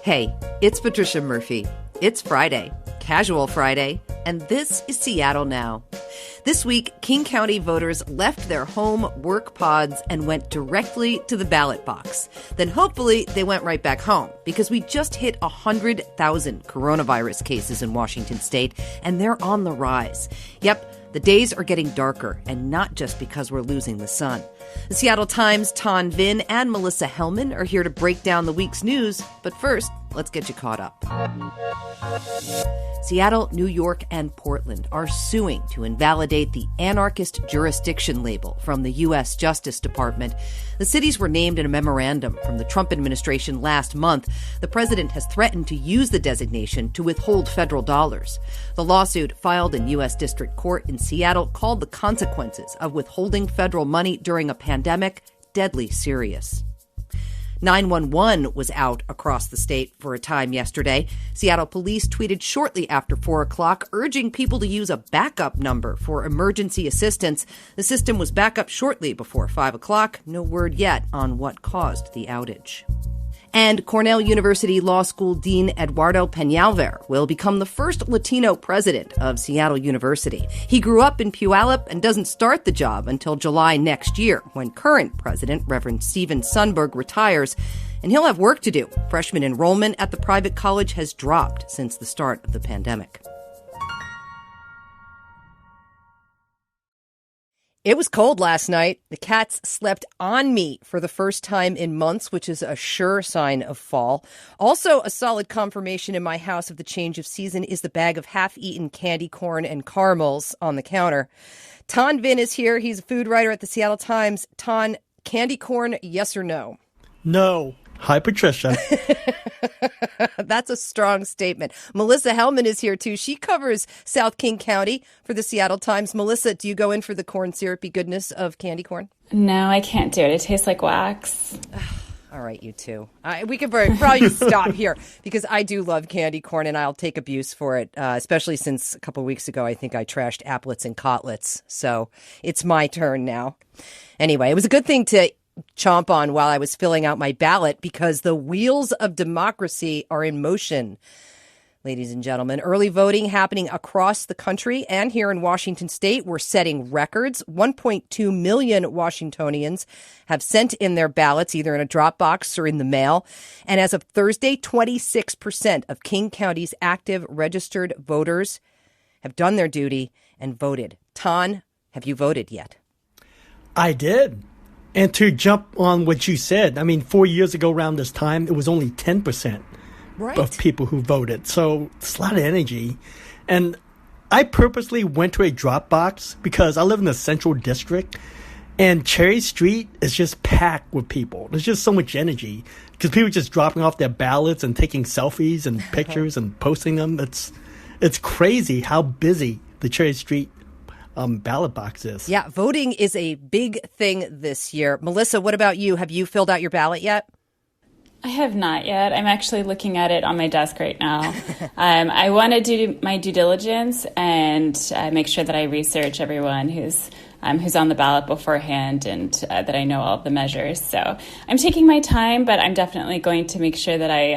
Hey, it's Patricia Murphy. It's Friday, Casual Friday, and this is Seattle Now. This week, King County voters left their home work pods and went directly to the ballot box. Then hopefully they went right back home because we just hit 100,000 coronavirus cases in Washington state, and they're on the rise. Yep, the days are getting darker, and not just because we're losing the sun. The Seattle Times' Vinh and Melissa Hellman are here to break down the week's news. But first, let's get you caught up. Seattle, New York, and Portland are suing to invalidate the anarchist jurisdiction label from the U.S. Justice Department. The cities were named in a memorandum from the Trump administration last month. The president has threatened to use the designation to withhold federal dollars. The lawsuit filed in U.S. District Court in Seattle called the consequences of withholding federal money during a pandemic deadly serious. 911 was out across the state for a time yesterday. Seattle police tweeted shortly after 4 o'clock, urging people to use a backup number for emergency assistance. The system was back up shortly before 5 o'clock. No word yet on what caused the outage. And Cornell University Law School Dean Eduardo Peñalver will become the first Latino president of Seattle University. He grew up in Puyallup and doesn't start the job until July next year, when current president, Reverend Steven Sundberg, retires. And he'll have work to do. Freshman enrollment at the private college has dropped since the start of the pandemic. It was cold last night. The cats slept on me for the first time in months, which is a sure sign of fall. Also, a solid confirmation in my house of the change of season is the bag of half-eaten candy corn and caramels on the counter. Vinh is here. He's a food writer at the Seattle Times. Candy corn, yes or no? No. Hi, Patricia. That's a strong statement. Melissa Hellman is here, too. She covers South King County for the Seattle Times. Melissa, do you go in for the corn syrupy goodness of candy corn? No, I can't do it. It tastes like wax. All right, you two. We could probably just stop here because I do love candy corn and I'll take abuse for it, especially since a couple of weeks ago I think I trashed applets and cotlets. So it's my turn now. Anyway, it was a good thing to chomp on while I was filling out my ballot because the wheels of democracy are in motion. Ladies and gentlemen, early voting happening across the country and here in Washington state. We're setting records. 1.2 million Washingtonians have sent in their ballots either in a drop box or in the mail. And as of Thursday, 26% of King County's active registered voters have done their duty and voted. Ton, have you voted yet? I did. And to jump on what you said, 4 years ago around this time, it was only 10% of people who voted. So it's a lot of energy. And I purposely went to a drop box because I live in the central district. And Cherry Street is just packed with people. There's just so much energy because people are just dropping off their ballots and taking selfies and pictures and posting them. It's crazy how busy the Cherry Street ballot box is. Yeah, voting is a big thing this year. Melissa, what about you? Have you filled out your ballot yet? I have not yet. I'm actually looking at it on my desk right now. I want to do my due diligence and make sure that I research everyone who's on the ballot beforehand and that I know all of the measures. So I'm taking my time, but I'm definitely going to make sure that I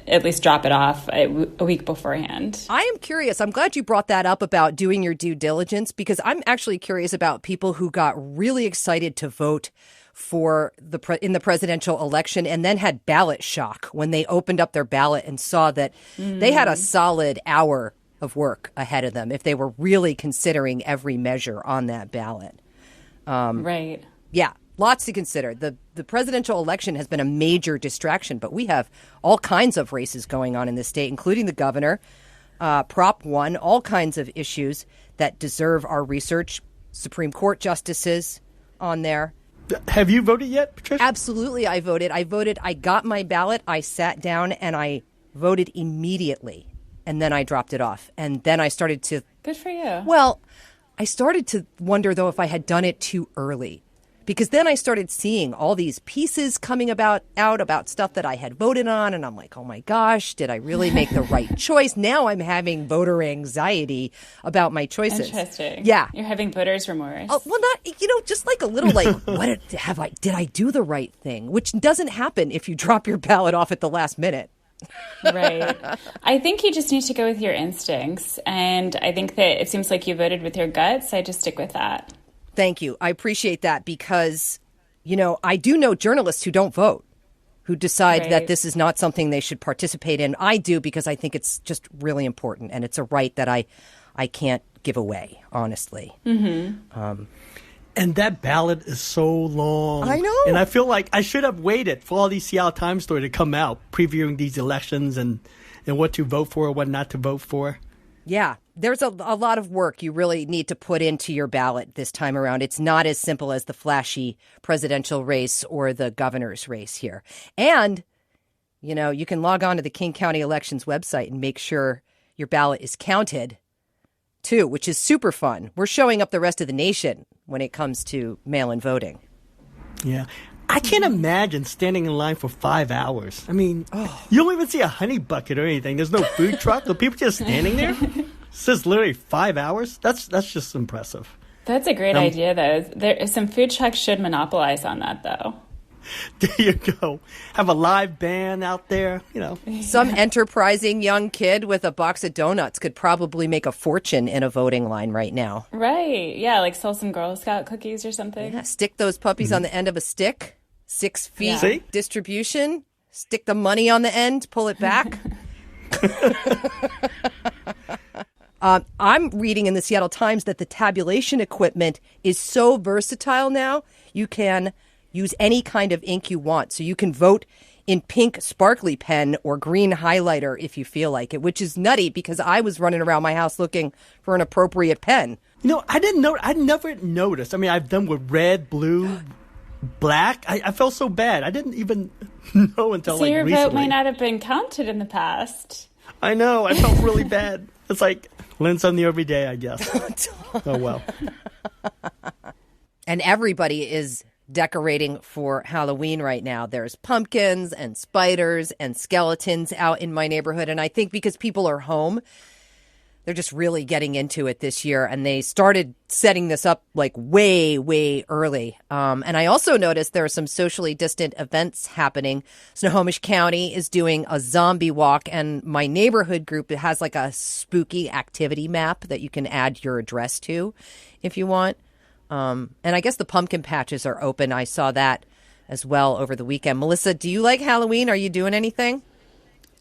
at least drop it off a week beforehand. I am curious. I'm glad you brought that up about doing your due diligence because I'm actually curious about people who got really excited to vote for in the presidential election and then had ballot shock when they opened up their ballot and saw that they had a solid hour of work ahead of them if they were really considering every measure on that ballot. Right. Yeah, lots to consider. The presidential election has been a major distraction, but we have all kinds of races going on in this state, including the governor, Prop 1, all kinds of issues that deserve our research, Supreme Court justices on there. Have you voted yet, Patricia? Absolutely, I voted. I got my ballot, I sat down, and I voted immediately. And then I dropped it off. And then I started to... Good for you. Well, I started to wonder, though, if I had done it too early. Because then I started seeing all these pieces coming out about stuff that I had voted on. And I'm like, oh, my gosh, did I really make the right choice? Now I'm having voter anxiety about my choices. Interesting. Yeah. You're having voter's remorse. Oh, well, not, just like a little like, did I do the right thing? Which doesn't happen if you drop your ballot off at the last minute. Right. I think you just need to go with your instincts. And I think that it seems like you voted with your guts. I just stick with that. Thank you. I appreciate that because, I do know journalists who don't vote, who decide that this is not something they should participate in. I do because I think it's just really important, and it's a right that I can't give away, honestly. Mm-hmm. And that ballot is so long. I know. And I feel like I should have waited for all these Seattle Times stories to come out, previewing these elections and what to vote for or what not to vote for. Yeah, there's a lot of work you really need to put into your ballot this time around. It's not as simple as the flashy presidential race or the governor's race here. And, you can log on to the King County Elections website and make sure your ballot is counted, too, which is super fun. We're showing up the rest of the nation when it comes to mail-in voting. Yeah. I can't imagine standing in line for 5 hours. I mean, you don't even see a honey bucket or anything. There's no food truck. The people just standing there. It says literally 5 hours. That's just impressive. That's a great idea, though. Some food trucks should monopolize on that, though. There you go. Have a live band out there, Some enterprising young kid with a box of donuts could probably make a fortune in a voting line right now. Right. Yeah, like sell some Girl Scout cookies or something. Yeah, stick those puppies on the end of a stick. 6 feet distribution. Stick the money on the end. Pull it back. I'm reading in the Seattle Times that the tabulation equipment is so versatile now. You can use any kind of ink you want. So you can vote in pink sparkly pen or green highlighter if you feel like it, which is nutty because I was running around my house looking for an appropriate pen. I didn't know. I never noticed. I mean, I've done with red, blue, black. I felt so bad. I didn't even know until so your recently. vote might not have been counted in the past. I know. I felt really bad. It's like learn something every day, I guess. Oh, well. And everybody is decorating for Halloween right now. There's pumpkins and spiders and skeletons out in my neighborhood. And I think because people are home, they're just really getting into it this year. And they started setting this up like way, way early. And I also noticed there are some socially distant events happening. Snohomish County is doing a zombie walk. And my neighborhood group has like a spooky activity map that you can add your address to if you want. And I guess the pumpkin patches are open. I saw that as well over the weekend. Melissa, do you like Halloween? Are you doing anything?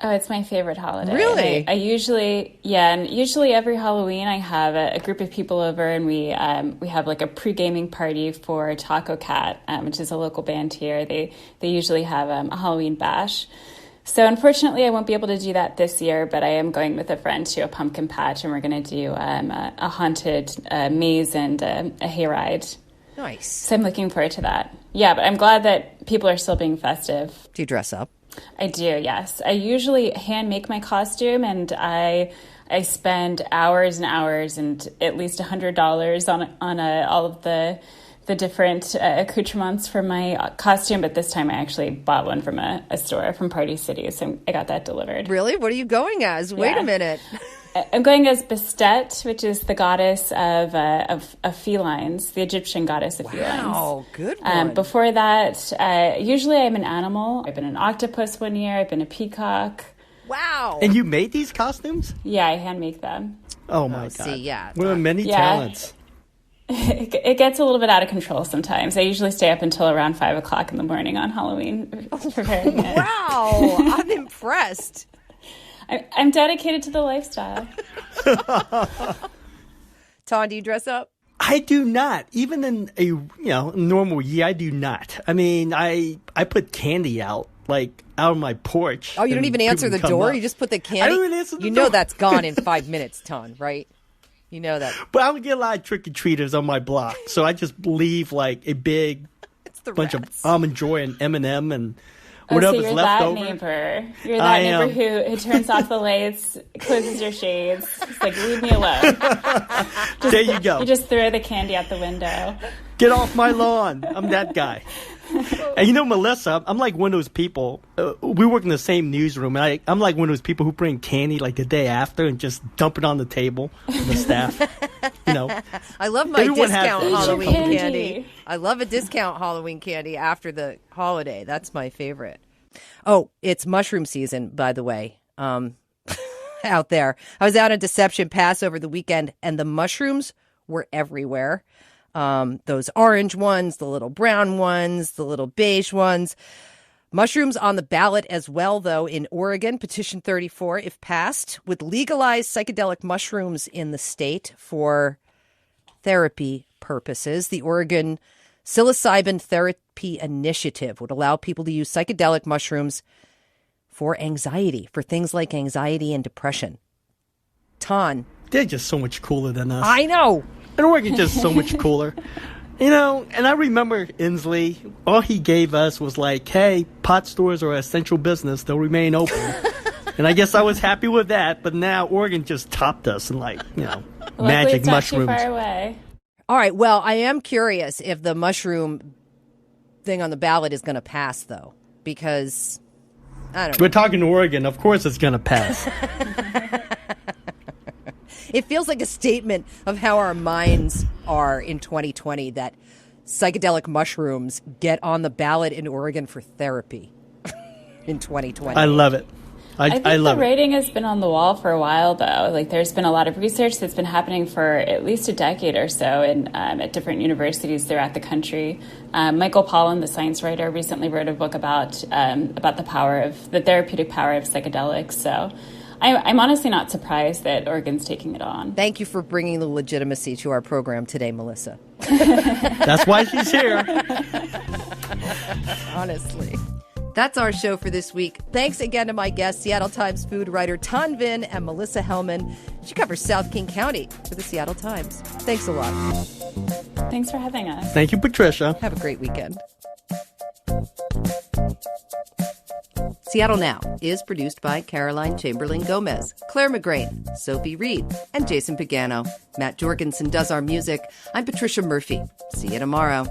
Oh, it's my favorite holiday. Really? I usually every Halloween I have a group of people over and we have like a pre-gaming party for Taco Cat, which is a local band here. They usually have a Halloween bash. So unfortunately, I won't be able to do that this year, but I am going with a friend to a pumpkin patch, and we're going to do a haunted maze and a hayride. Nice. So I'm looking forward to that. Yeah, but I'm glad that people are still being festive. Do you dress up? I do, yes. I usually hand make my costume, and I spend hours and hours and at least $100 on all of the different accoutrements for my costume, but this time I actually bought one from a store from Party City, so I got that delivered. Really? What are you going as? Wait a minute. I'm going as Bastet, which is the goddess of felines, the Egyptian goddess of felines. Wow, good one. Before that, usually I'm an animal. I've been an octopus one year. I've been a peacock. Wow. And you made these costumes? Yeah, I hand make them. Oh, my God. See, yeah. What are many talents? It gets a little bit out of control sometimes. I usually stay up until around 5 o'clock in the morning on Halloween preparing it. Wow, I'm impressed. I'm dedicated to the lifestyle. Ton, do you dress up? I do not. Even in a normal year, I do not. I mean, I put candy out on my porch. Oh, you don't even answer the door? Up. You just put the candy? I don't even answer the door. You know that's gone in 5 minutes, Ton, right? You know that. But I don't get a lot of trick-or-treaters on my block, so I just leave a big bunch of Almond Joy and M&M and whatever's so you're left that over. Neighbor. You're that neighbor who turns off the lights, closes your shades. It's like, leave me alone. There you go. You just throw the candy out the window. Get off my lawn. I'm that guy. And Melissa, I'm like one of those people. We work in the same newsroom, and I'm like one of those people who bring candy the day after and just dump it on the table for the staff. I love my Everyone discount has Halloween candy. candy. I love a discount Halloween candy after the holiday. That's my favorite. Oh, it's mushroom season, by the way, out there. I was out in Deception Pass over the weekend, and the mushrooms were everywhere. Those orange ones, the little brown ones, the little beige ones. Mushrooms on the ballot as well, though, in Oregon, Petition 34, if passed, would legalize psychedelic mushrooms in the state for therapy purposes. The Oregon Psilocybin Therapy Initiative would allow people to use psychedelic mushrooms for anxiety, for things like anxiety and depression. Ton. They're just so much cooler than us. I know. And Oregon's just so much cooler. You know, and I remember Inslee, all he gave us was like, hey, pot stores are an essential business. They'll remain open. And I guess I was happy with that. But now Oregon just topped us in, like, you know, magic mushrooms. Too far away. All right. Well, I am curious if the mushroom thing on the ballot is going to pass, though, because I don't know. We're talking to Oregon. Of course it's going to pass. It feels like a statement of how our minds are in 2020, that psychedelic mushrooms get on the ballot in Oregon for therapy in 2020. I love it. I think the rating has been on the wall for a while, though. Like, there's been a lot of research that's been happening for at least a decade or so at different universities throughout the country. Michael Pollan, the science writer, recently wrote a book about the therapeutic power of psychedelics. So I'm honestly not surprised that Oregon's taking it on. Thank you for bringing the legitimacy to our program today, Melissa. That's why she's here. Honestly. That's our show for this week. Thanks again to my guests, Seattle Times food writer Tan Vinh and Melissa Hellman. She covers South King County for the Seattle Times. Thanks a lot. Thanks for having us. Thank you, Patricia. Have a great weekend. Seattle Now is produced by Caroline Chamberlain Gomez, Clare McGrane, Sophie Reed, and Jason Pagano. Matt Jorgensen does our music. I'm Patricia Murphy. See you tomorrow.